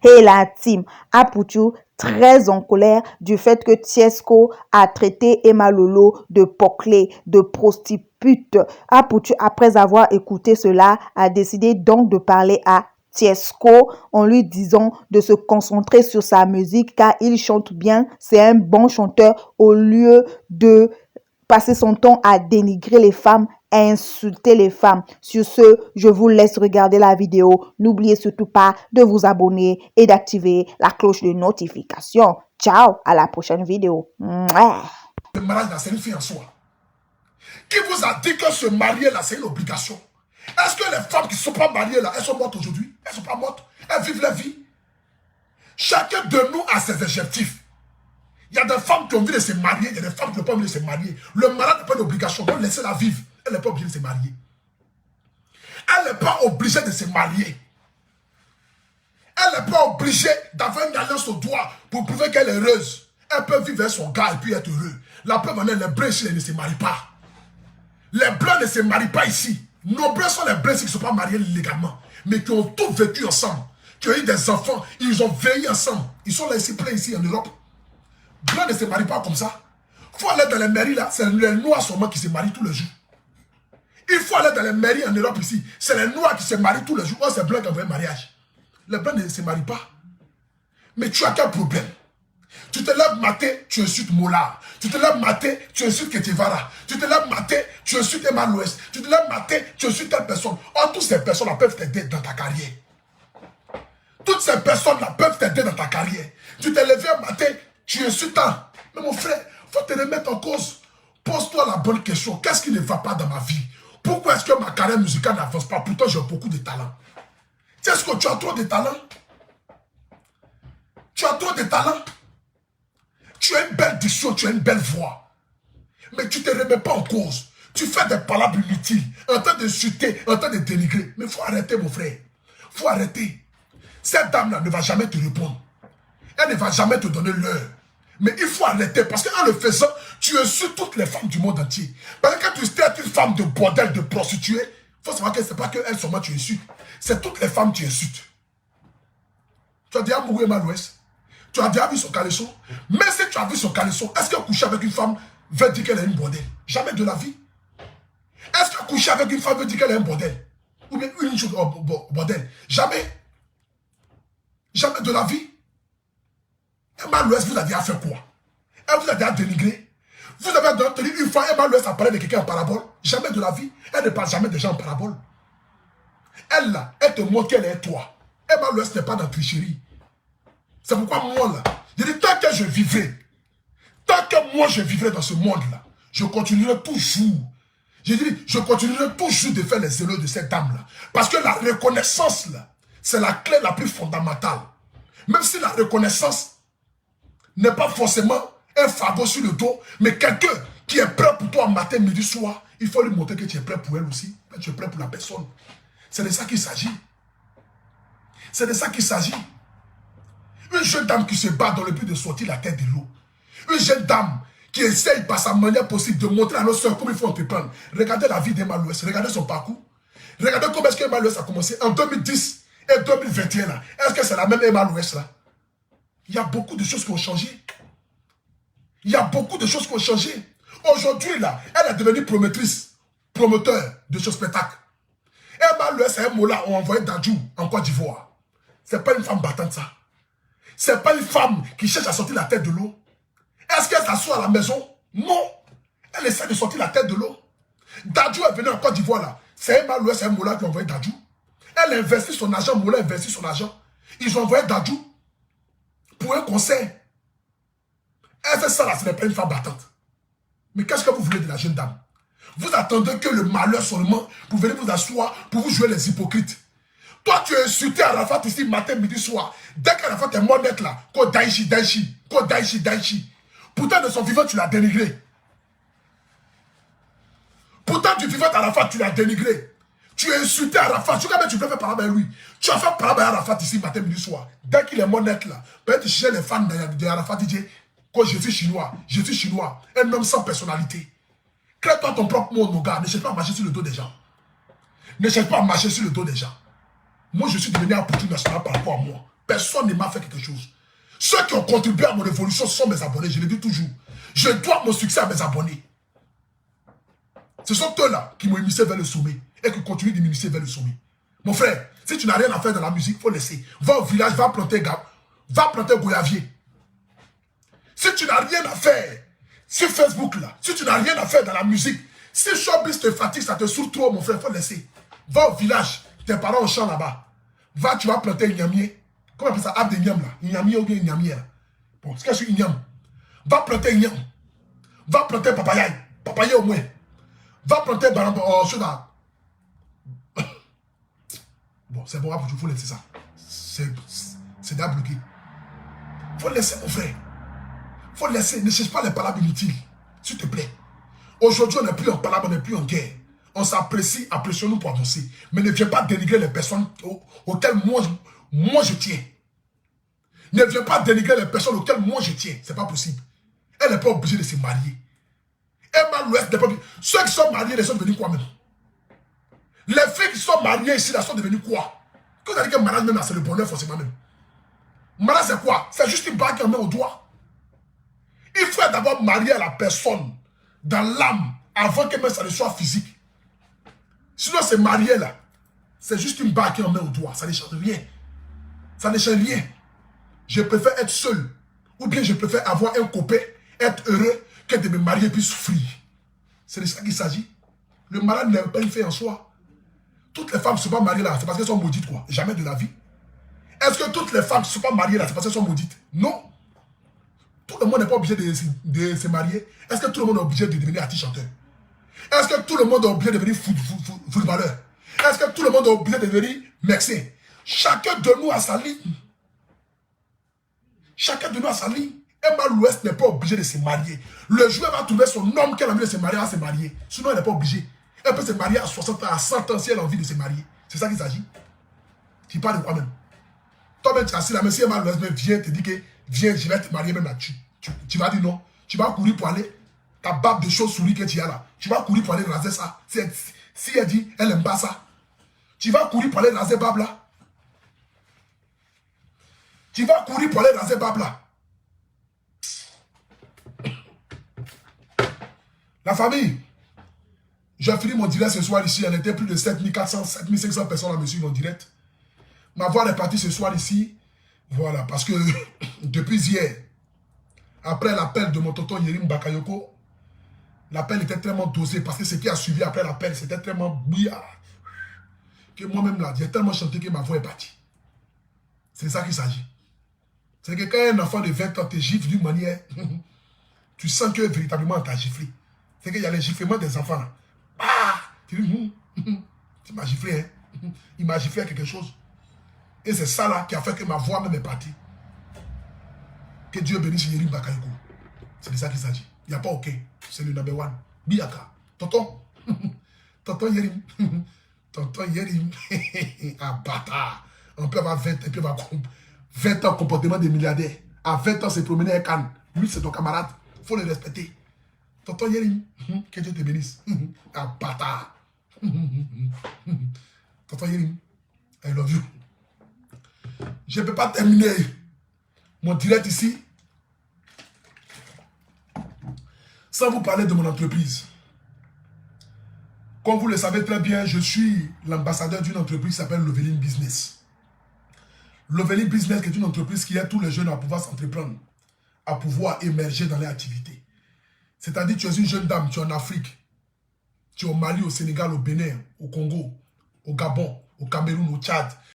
et la team Aputu très en colère du fait que Tiesco a traité Emma Lolo de poclée, de prostitute. Aputu, après avoir écouté cela, a décidé donc de parler à Tiesco en lui disant de se concentrer sur sa musique car il chante bien, c'est un bon chanteur au lieu de passer son temps à dénigrer les femmes, à insulter les femmes. Sur ce, je vous laisse regarder la vidéo. N'oubliez surtout pas de vous abonner et d'activer la cloche de notification. Ciao, à la prochaine vidéo. Mouah. Le mariage là, c'est une fille en soi. Qui vous a dit que se marier là, c'est une obligation? Est-ce que les femmes qui ne sont pas mariées là, elles sont mortes aujourd'hui? Elles ne sont pas mortes. Elles vivent leur vie. Chacun de nous a ses objectifs. Il y a des femmes qui ont envie de se marier, il y a des femmes qui n'ont pas envie de se marier. Le mariage n'est pas une obligation, donc laissez-la vivre. Elle n'est pas obligée de se marier. Elle n'est pas obligée de se marier. Elle n'est pas obligée d'avoir une alliance au doigt pour prouver qu'elle est heureuse. Elle peut vivre avec son gars et puis être heureux. La preuve en est, les blancs ici ne se marient pas. Les blancs ne se marient pas ici. Nombreux sont les blancs qui ne sont pas mariés légalement, mais qui ont tous vécu ensemble, qui ont eu des enfants, ils ont veillé ensemble. Ils sont là ici, plein ici en Europe. Blancs ne se marient pas comme ça. Il faut aller dans les mairies là, c'est les noirs seulement qui se marient tous les jours. Il faut aller dans les mairies en Europe ici, c'est les noirs qui se marient tous les jours. Oh, c'est blanc qui envoie un mariage. Les blancs ne se marient pas. Mais tu as quel problème? Tu te lèves matin, tu insultes Mola. Tu te lèves matin, tu insultes Ketevara. Tu te lèves matin, tu insultes Emma Louest. Tu te lèves matin, tu insultes telle personne. Oh, toutes ces personnes-là peuvent t'aider dans ta carrière. Toutes ces personnes-là peuvent t'aider dans ta carrière. Tu t'es levé un matin, tu insultes un. Mais mon frère, il faut te remettre en cause. Pose-toi la bonne question. Qu'est-ce qui ne va pas dans ma vie? Pourquoi est-ce que ma carrière musicale n'avance pas? Pourtant, j'ai beaucoup de talent. Est-ce que tu as trop de talent? Tu as trop de talent? Tu as une belle diction, tu as une belle voix. Mais tu ne te remets pas en cause. Tu fais des palabres inutiles, en train de chuter, en train de dénigrer. Mais il faut arrêter, mon frère. Il faut arrêter. Cette dame-là ne va jamais te répondre. Elle ne va jamais te donner l'heure. Mais il faut arrêter parce qu'en le faisant, tu insultes toutes les femmes du monde entier. Parce que quand tu traites une femme de bordel, de prostituée, il faut savoir que ce n'est pas qu'elle seulement tu insultes. C'est toutes les femmes que tu insultes. Tu as déjà mouru Emma Louest? Tu as déjà vu son caleçon? Mais si tu as vu son caleçon, est-ce que coucher avec une femme veut dire qu'elle est une bordel? Jamais de la vie. Est-ce que coucher avec une femme veut dire qu'elle est un bordel? Ou bien une chose bordel? Jamais. Jamais de la vie. Emma Louest vous a déjà fait quoi? Elle vous a déjà dénigré? Vous avez entendu une fois Emma Louest a parlé de quelqu'un en parabole? Jamais de la vie. Elle ne parle jamais des gens en parabole. Elle là, elle te montre qu'elle est toi. Emma Louest n'est pas dans la tricherie. C'est pourquoi moi là, je dis tant que je vivrai, tant que moi je vivrai dans ce monde-là, je continuerai toujours. Je dis, je continuerai toujours de faire les zélos de cette dame-là. Parce que la reconnaissance là, c'est la clé la plus fondamentale. Même si la reconnaissance n'est pas forcément un fardeau sur le dos, mais quelqu'un qui est prêt pour toi matin, midi, soir, il faut lui montrer que tu es prêt pour elle aussi, que tu es prêt pour la personne. C'est de ça qu'il s'agit. C'est de ça qu'il s'agit. Une jeune dame qui se bat dans le but de sortir la tête de l'eau. Une jeune dame qui essaye par sa manière possible de montrer à nos soeurs comment il faut entreprendre. Regardez la vie d'Emma Louest, regardez son parcours. Regardez comment est-ce qu'Emma Louest a commencé en 2010 et 2021 là. Est-ce que c'est la même Emma Louest là? Il y a beaucoup de choses qui ont changé. Il y a beaucoup de choses qui ont changé. Aujourd'hui là, elle est devenue promoteur de ce spectacle. Emma Louest et Mola ont envoyé Dadju en Côte d'Ivoire. C'est pas une femme battante ça. C'est pas une femme qui cherche à sortir la tête de l'eau. Est-ce qu'elle s'assoit à la maison? Non. Elle essaie de sortir la tête de l'eau. Dadju est venu en Côte d'Ivoire là. C'est Emma Louest et Mola qui ont envoyé Dadju. Elle investit son argent, Mola investit son argent. Ils ont envoyé Dadju pour un concert. Elle fait ça là, ce n'est pas une femme battante. Mais qu'est-ce que vous voulez de la jeune dame? Vous attendez que le malheur seulement pour venir vous asseoir, pour vous jouer les hypocrites. Toi, tu es insulté Arafat ici matin, midi, soir. Dès qu'Arafat est mort net là, ko Daichi, Daichi, ko Daichi, Daichi. Pourtant, de son vivant, tu l'as dénigré. Pourtant, du vivant d'Arafat, tu l'as dénigré. Tu es insulté Arafat. Tu veux faire parler avec lui. Tu as fait parler avec Arafat ici matin, midi, soir. Dès qu'il est mort net là, peut-être chez les fans d'Arafat, il dit que je suis chinois, un homme sans personnalité. Crée-toi ton propre monde, mon gars. Ne cherche pas à marcher sur le dos des gens. Ne cherche pas à marcher sur le dos des gens. Moi, je suis devenu un petit national par rapport à moi. personne ne m'a fait quelque chose. Ceux qui ont contribué à mon révolution sont mes abonnés, je le dis toujours. Je dois mon succès à mes abonnés. Ce sont eux-là qui m'ont émissé vers le sommet et qui continuent de m'émisser vers le sommet. Mon frère, si tu n'as rien à faire dans la musique, il faut laisser. Va au village, va planter goyavier. Si tu n'as rien à faire sur Facebook là, si tu n'as rien à faire dans la musique, si showbiz te fatigue, ça te saoule trop, mon frère, il faut laisser. Va au village, tes parents au champ là-bas. Va, tu vas planter ignamier. Comment on appelle ça? Arbre de igname là. Ignamier ou bien ignamier là. Bon, c'est qu'est-ce que igname? Va planter igname. Va planter papayaï. Papayaï au moins. Va planter là. Bon, c'est bon, il faut laisser ça. C'est déjà bloqué. Il faut laisser, mon frère. Il faut laisser. Ne cherche pas les palabres inutiles. S'il te plaît. Aujourd'hui, on n'est plus en palabre, on n'est plus en guerre. On s'apprécie, apprécions-nous pour avancer. Mais ne viens pas dénigrer les personnes auxquelles moi je tiens. Ne viens pas dénigrer les personnes auxquelles moi je tiens. C'est pas possible. Elle n'est pas obligée de se marier. Emma Louest n'est pas obligée. Ceux qui sont mariés, ils sont devenus quoi même? Les filles qui sont mariées ici, elles sont devenues quoi? Quand vous avez dit que mariage même, c'est le bonheur forcément même. Mariage c'est quoi? C'est juste une bague qu'on met au doigt. Il faut d'abord marier la personne dans l'âme avant que même ça ne soit physique. Sinon c'est marié là. C'est juste une bague qu'on met au doigt. Ça ne change rien. Ça ne change rien. Je préfère être seul. Ou bien je préfère avoir un copain, être heureux, que de me marier puis souffrir. C'est de ça qu'il s'agit. Le mariage n'est pas une fait en soi. Toutes les femmes ne sont pas mariées là, c'est parce qu'elles sont maudites quoi. Jamais de la vie. Est-ce que toutes les femmes ne sont pas mariées là, c'est parce qu'elles sont maudites? Non. Tout le monde n'est pas obligé de se marier. Est-ce que tout le monde est obligé de devenir artiste chanteur? Est-ce que tout le monde est obligé de devenir footballeur? Est-ce que tout le monde est obligé de devenir médecin? Chacun de nous a sa ligne. Chacun de nous a sa ligne. Emma Louest n'est pas obligée de se marier. Le joueur va trouver son homme qu'elle a envie de se marier, à se marier. Sinon, elle n'est pas obligée. Elle peut se marier à 60 ans, à 100 ans si elle a envie de se marier. C'est ça qu'il s'agit. Tu parles de quoi même? Toi-même, tu es assis là, mais si Emma Louest vient te dit que viens, je vais te marier même là. Tu vas dire non. Tu vas courir pour aller. Ta barbe de chauve-souris que tu as là. Tu vas courir pour aller raser ça. Si elle dit, elle n'aime pas ça. Tu vas courir pour aller raser barbe là. Tu vas courir pour aller raser barbe là. La famille, j'ai fini mon direct ce soir ici. Il était plus de 7400, 7500 personnes à me suivre en direct. Ma voix est partie ce soir ici. Voilà, parce que depuis hier, après l'appel de mon tonton Yerim Bakayoko, l'appel était tellement dosé parce que ce qui a suivi après l'appel, c'était tellement bouillard que moi-même là, j'ai tellement chanté que ma voix est partie. C'est ça qu'il s'agit. C'est que quand un enfant de 20 ans te gifle d'une manière, tu sens que véritablement on t'a giflé. C'est qu'il y a les giflements des enfants là. Ah! Tu dis, tu m'as giflé, hein? Il m'a giflé à quelque chose. Et c'est ça là qui a fait que ma voix même est partie. Que Dieu bénisse Yerim Bakayoko. C'est de ça qu'il s'agit. Il n'y a pas OK. C'est le number one. Biaka. Tonton. Tonton Yerim. Tonton Yerim. Ah, bâtard. On peut avoir 20 ans, on peut avoir 20 ans comportement de milliardaire. À 20 ans, c'est promener un canne. Lui, c'est ton camarade. Il faut le respecter. Tonton Yerim. Que Dieu te bénisse. Ah, bâtard. Tonton Yerim. I love you. Je ne peux pas terminer mon direct ici sans vous parler de mon entreprise. Comme vous le savez très bien, je suis l'ambassadeur d'une entreprise qui s'appelle Loveline Business. Loveline Business est une entreprise qui aide tous les jeunes à pouvoir s'entreprendre, à pouvoir émerger dans leur activité. C'est-à-dire, tu es une jeune dame, tu es en Afrique, tu es au Mali, au Sénégal, au Bénin, au Congo, au Gabon, au Cameroun, au Tchad.